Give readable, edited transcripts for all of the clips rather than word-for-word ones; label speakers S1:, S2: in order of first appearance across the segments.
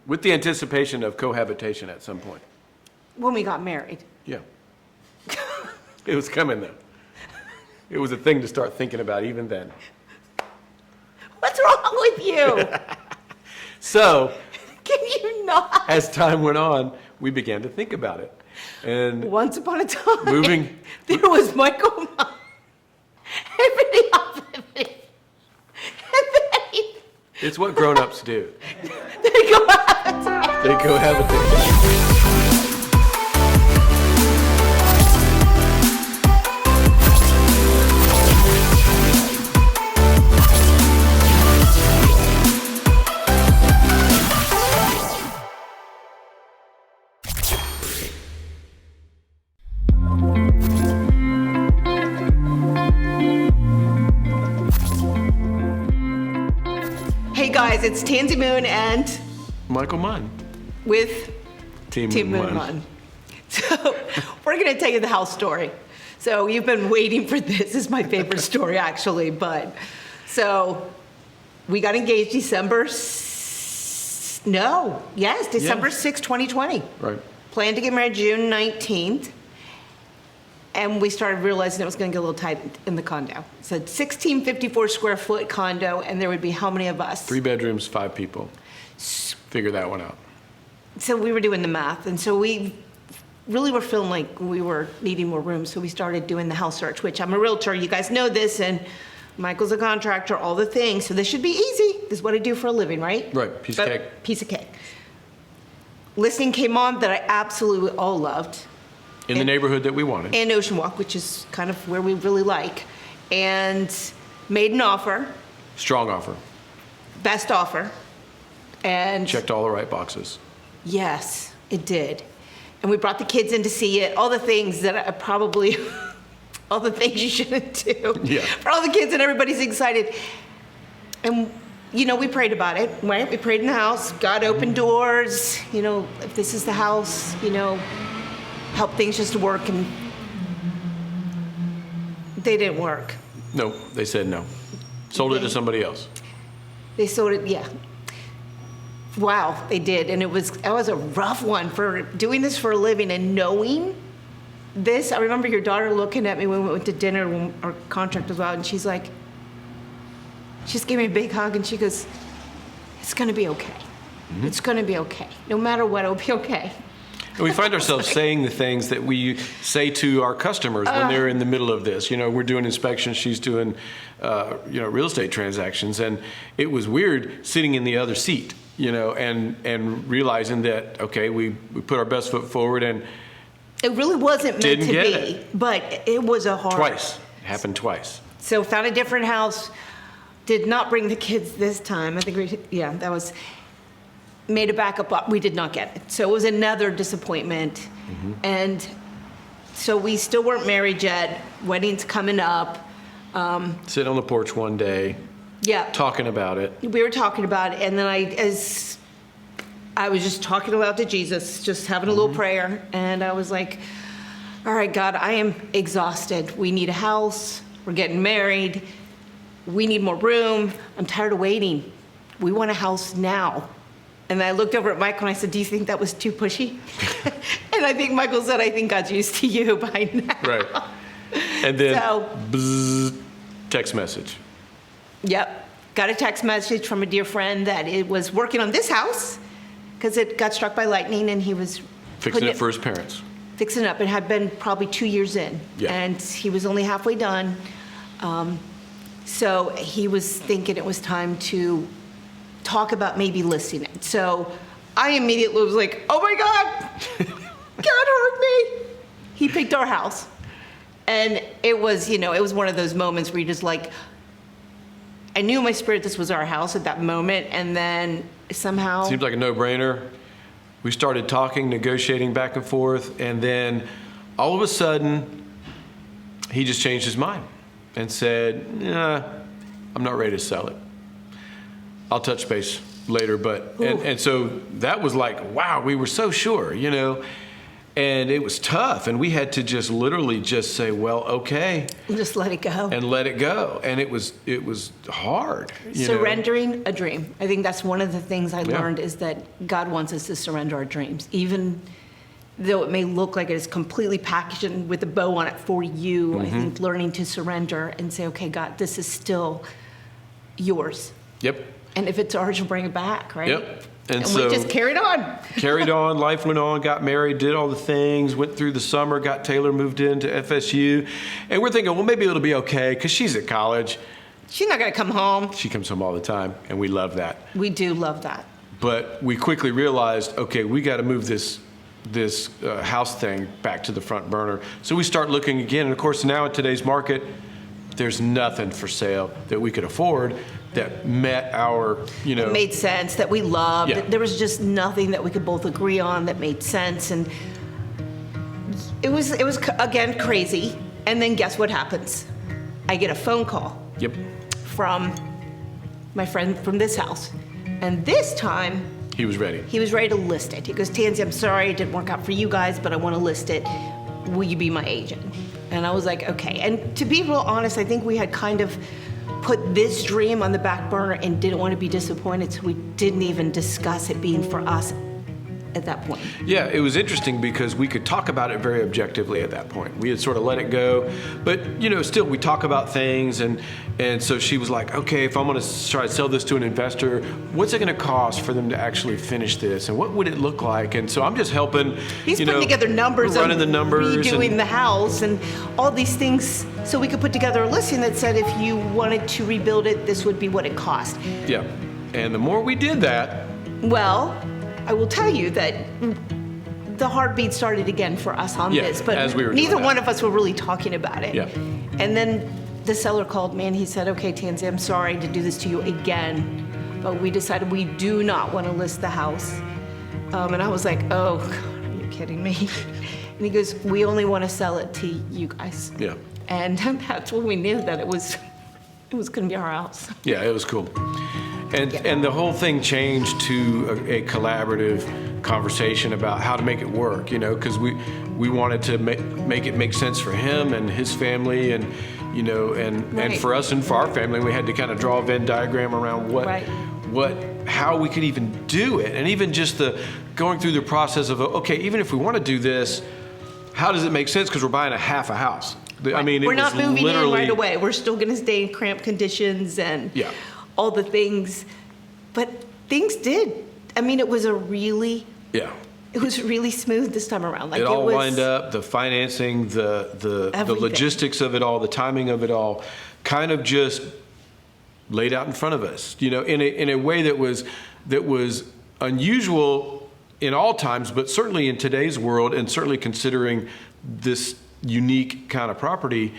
S1: With the anticipation of cohabitation at some point.
S2: When we got married.
S1: Yeah. It was coming though. It was a thing to start thinking about even then.
S2: What's wrong with you?
S1: So,
S2: Can you not?
S1: as time went on, we began to think about it. And
S2: Once upon a time,
S1: moving-
S2: there was Michael Munn. Everybody off of me. And then
S1: it's what grown-ups do.
S2: they go out.
S1: They cohabitate.
S2: Hey guys, it's TeamMoonMunn and
S1: Michael Munn.
S2: with
S1: TeamMoonMunn.
S2: TeamMoonMunn. So we're going to tell you the house story. So you've been waiting for this. This is my favorite story actually, but so we got engaged December 6, 2020.
S1: Right.
S2: Planned to get married June 19th. And we started realizing it was going to get a little tight in the condo. It's a 1654 square foot condo, and there would be how many of us?
S1: 3 bedrooms, 5 people. Figure that one out.
S2: So we were doing the math, and so we really were feeling like we were needing more room, so we started doing the house search, which I'm a realtor, you guys know this, and Michael's a contractor, all the things, so this should be easy. This is what I do for a living, right?
S1: Right, piece of cake.
S2: Piece of cake. Listing came on that I absolutely all loved.
S1: In the neighborhood that we wanted.
S2: And Ocean Walk, which is kind of where we really like, and made an offer,
S1: Strong offer.
S2: best offer, and
S1: Checked all the right boxes.
S2: yes, it did. And we brought the kids in to see it, all the things that I probably, all the things you shouldn't do.
S1: Yeah.
S2: For all the kids, and everybody's excited. And, you know, we prayed about it, right? We prayed in the house, God opened doors, you know, if this is the house, you know, help things just work, and they didn't work.
S1: No, they said no. Sold it to somebody else.
S2: They sold it, yeah. Wow, they did, and that was a rough one for doing this for a living and knowing this. I remember your daughter looking at me when we went to dinner when our contract was out, and she's like, she just gave me a big hug, and she goes, "It's gonna be okay. It's gonna be okay. No matter what, it'll be okay."
S1: And we find ourselves saying the things that we say to our customers when they're in the middle of this. You know, we're doing inspections, she's doing, real estate transactions. And it was weird sitting in the other seat, you know, and realizing that, okay, we put our best foot forward and
S2: It really wasn't meant
S1: Didn't
S2: to
S1: get
S2: be,
S1: it.
S2: but it was a hard.
S1: twice. It happened twice.
S2: So found a different house, did not bring the kids this time. I think that was, made a backup, but we did not get it. So it was another disappointment. And so we still weren't married yet, wedding's coming up.
S1: Sitting on the porch one day,
S2: Yeah,
S1: talking about it.
S2: we were talking about it, and then as I was just talking aloud to Jesus, just having a little prayer, and I was like, all right, God, I am exhausted. We need a house, we're getting married, we need more room, I'm tired of waiting. We want a house now. And I looked over at Michael and I said, do you think that was too pushy? And I think Michael said, I think God's used to you by now.
S1: Right. And then,
S2: So-
S1: bzzz, text message.
S2: Yep. Got a text message from a dear friend that it was working on this house because it got struck by lightning, and he was
S1: Fixing
S2: putting
S1: it for his parents.
S2: fixing it up. It had been probably 2 years in,
S1: Yeah.
S2: and he was only halfway done. So he was thinking it was time to talk about maybe listing it. So I immediately was like, oh my God, God heard me. He picked our house. And it was, it was one of those moments where you just like, I knew in my spirit this was our house at that moment, and then somehow.
S1: Seems like a no-brainer. We started talking, negotiating back and forth, and then all of a sudden, he just changed his mind and said, nah, I'm not ready to sell it. I'll touch base later, but, and so that was like, wow, we were so sure, And it was tough, and we had to just literally just say, well, okay,
S2: Just let it go.
S1: and let it go. And it was hard.
S2: Surrendering a dream. I think that's one of the things I
S1: Yeah.
S2: learned is that God wants us to surrender our dreams, even though it may look like it is completely packaged and with a bow on it for you.
S1: Mm-hmm.
S2: I think learning to surrender and say, okay, God, this is still yours.
S1: Yep.
S2: And if it's ours, you'll bring it back, right?
S1: Yep.
S2: And
S1: so
S2: we just carried on.
S1: carried on, life went on, got married, did all the things, went through the summer, got Taylor moved into FSU. And we're thinking, well, maybe it'll be okay because she's at college.
S2: She's not going to come home.
S1: She comes home all the time, and we love that.
S2: We do love that.
S1: But we quickly realized, okay, we got to move this house thing back to the front burner. So we start looking again. And of course, now in today's market, there's nothing for sale that we could afford that met our,
S2: It made sense, that we loved.
S1: Yeah.
S2: There was just nothing that we could both agree on that made sense. And it was again, crazy. And then guess what happens? I get a phone call
S1: Yep.
S2: from my friend from this house. And this time,
S1: He was ready.
S2: he was ready to list it. He goes, Tansy, I'm sorry it didn't work out for you guys, but I want to list it. Will you be my agent? And I was like, okay. And to be real honest, I think we had kind of put this dream on the back burner and didn't want to be disappointed, so we didn't even discuss it being for us at that point.
S1: Yeah, it was interesting because we could talk about it very objectively at that point. We had sort of let it go, but still we talk about things, and so she was like, okay, if I'm going to try to sell this to an investor, what's it going to cost for them to actually finish this, and what would it look like? And so I'm just helping.
S2: He's putting together numbers,
S1: running the numbers,
S2: redoing
S1: and
S2: the house, and all these things, so we could put together a listing that said if you wanted to rebuild it, this would be what it cost.
S1: yeah, and the more we did that,
S2: Well, I will tell you that the heartbeat started again for us on
S1: Yeah,
S2: this, but
S1: as we were
S2: neither
S1: doing that.
S2: one of us were really talking about it.
S1: Yeah.
S2: And then the seller called me and he said, okay, Tansy, I'm sorry to do this to you again, but we decided we do not want to list the house. And I was like, oh, God, are you kidding me? And he goes, we only want to sell it to you guys.
S1: yeah,
S2: And that's when we knew that it was going to be our house.
S1: yeah, it was cool. And the whole thing changed to a collaborative conversation about how to make it work, because we wanted to make it make sense for him and his family, and and
S2: Right.
S1: for us and for our family. We had to kind of draw a Venn diagram around
S2: Right.
S1: how we could even do it, and even just the going through the process of, okay, even if we want to do this, how does it make sense? Because we're buying a house. I mean,
S2: we're
S1: it
S2: not
S1: was
S2: moving in
S1: literally
S2: right away. We're still going to stay in cramped conditions and
S1: Yeah.
S2: all the things. But things did. I mean, it was really smooth this time around. Like
S1: It all
S2: was,
S1: lined up, the financing, the
S2: Everything.
S1: logistics of it all, the timing of it all, kind of just laid out in front of us, in a way that was unusual in all times, but certainly in today's world, and certainly considering this unique kind of property,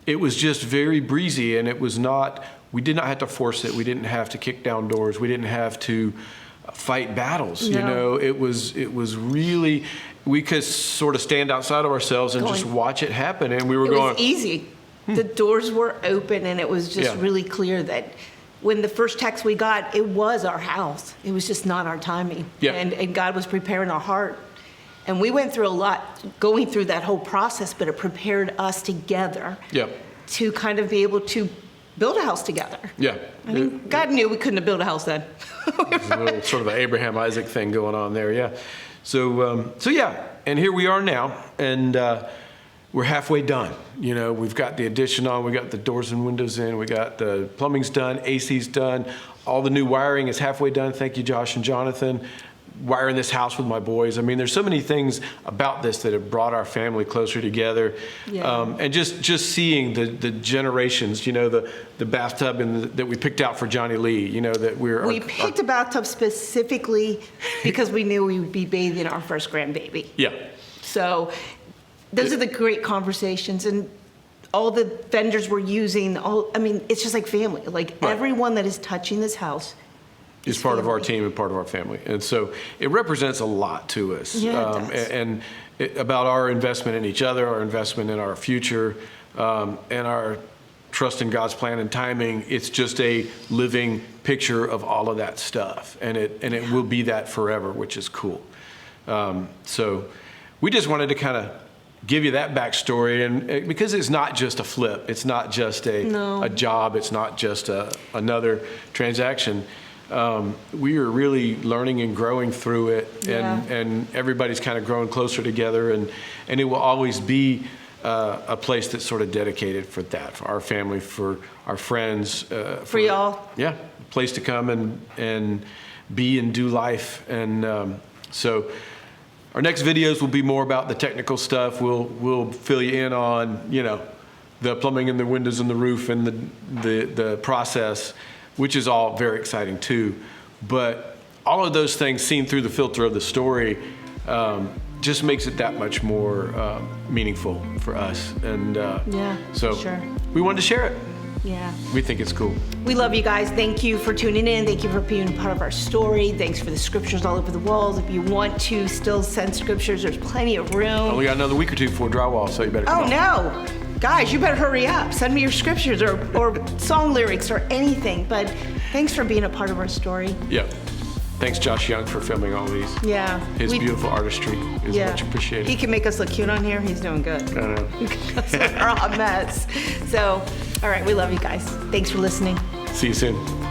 S1: it was just very breezy, and it was not. We did not have to force it. We didn't have to kick down doors. We didn't have to fight battles.
S2: No.
S1: It was really, we could sort of stand outside of ourselves and just watch it happen. And we were
S2: It
S1: going,
S2: was easy. The doors were open, and it was just
S1: Yeah.
S2: really clear that when the first text we got, it was our house. It was just not our timing.
S1: Yeah.
S2: And God was preparing our heart. And we went through a lot going through that whole process, but it prepared us together
S1: Yeah.
S2: to kind of be able to build a house together.
S1: yeah.
S2: I mean, God knew we couldn't have built a house then.
S1: There's a little sort of an Abraham Isaac thing going on there, yeah. So yeah, and here we are now, and we're halfway done. We've got the addition on, we got the doors and windows in, we got the plumbing's done, AC's done, all the new wiring is halfway done. Thank you, Josh and Jonathan. Wiring this house with my boys. I mean, there's so many things about this that have brought our family closer together.
S2: Yeah.
S1: And just seeing the generations, the bathtub that we picked out for Johnny Lee, that
S2: We picked a bathtub specifically because we knew we would be bathing our first grandbaby.
S1: Yeah.
S2: So those are the great conversations, and all the vendors we're using, it's just like family. Like
S1: Right.
S2: everyone that is touching this house
S1: is part of our
S2: family.
S1: team and part of our family. And so it represents a lot to us.
S2: Yeah, it does.
S1: And about our investment in each other, our investment in our future, and our trust in God's plan and timing. It's just a living picture of all of that stuff. And it will be that forever, which is cool. So we just wanted to kind of give you that backstory, and because it's not just a flip, it's not just a job, it's not just another transaction. We are really learning and growing through it, and everybody's kind of growing closer together, and it will always be a place that's sort of dedicated for that, for our family, for our friends,
S2: for y'all.
S1: Yeah, a place to come and be and do life, and so. Our next videos will be more about the technical stuff. We'll fill you in on, the plumbing and the windows and the roof and the process, which is all very exciting too. But all of those things seen through the filter of the story just makes it that much more meaningful for us. And so
S2: sure.
S1: We wanted to share it.
S2: Yeah.
S1: We think it's cool.
S2: We love you guys. Thank you for tuning in. Thank you for being part of our story. Thanks for the scriptures all over the walls. If you want to still send scriptures, there's plenty of room.
S1: Only got another week or two before drywall, so you better come on.
S2: No. Guys, you better hurry up. Send me your scriptures or song lyrics or anything. But thanks for being a part of our story.
S1: Yeah. Thanks, Josh Young, for filming all these.
S2: Yeah.
S1: His beautiful artistry is much appreciated.
S2: He can make us look cute on here. He's doing good.
S1: I know.
S2: We're a hot mess. So, all right, we love you guys. Thanks for listening.
S1: See you soon.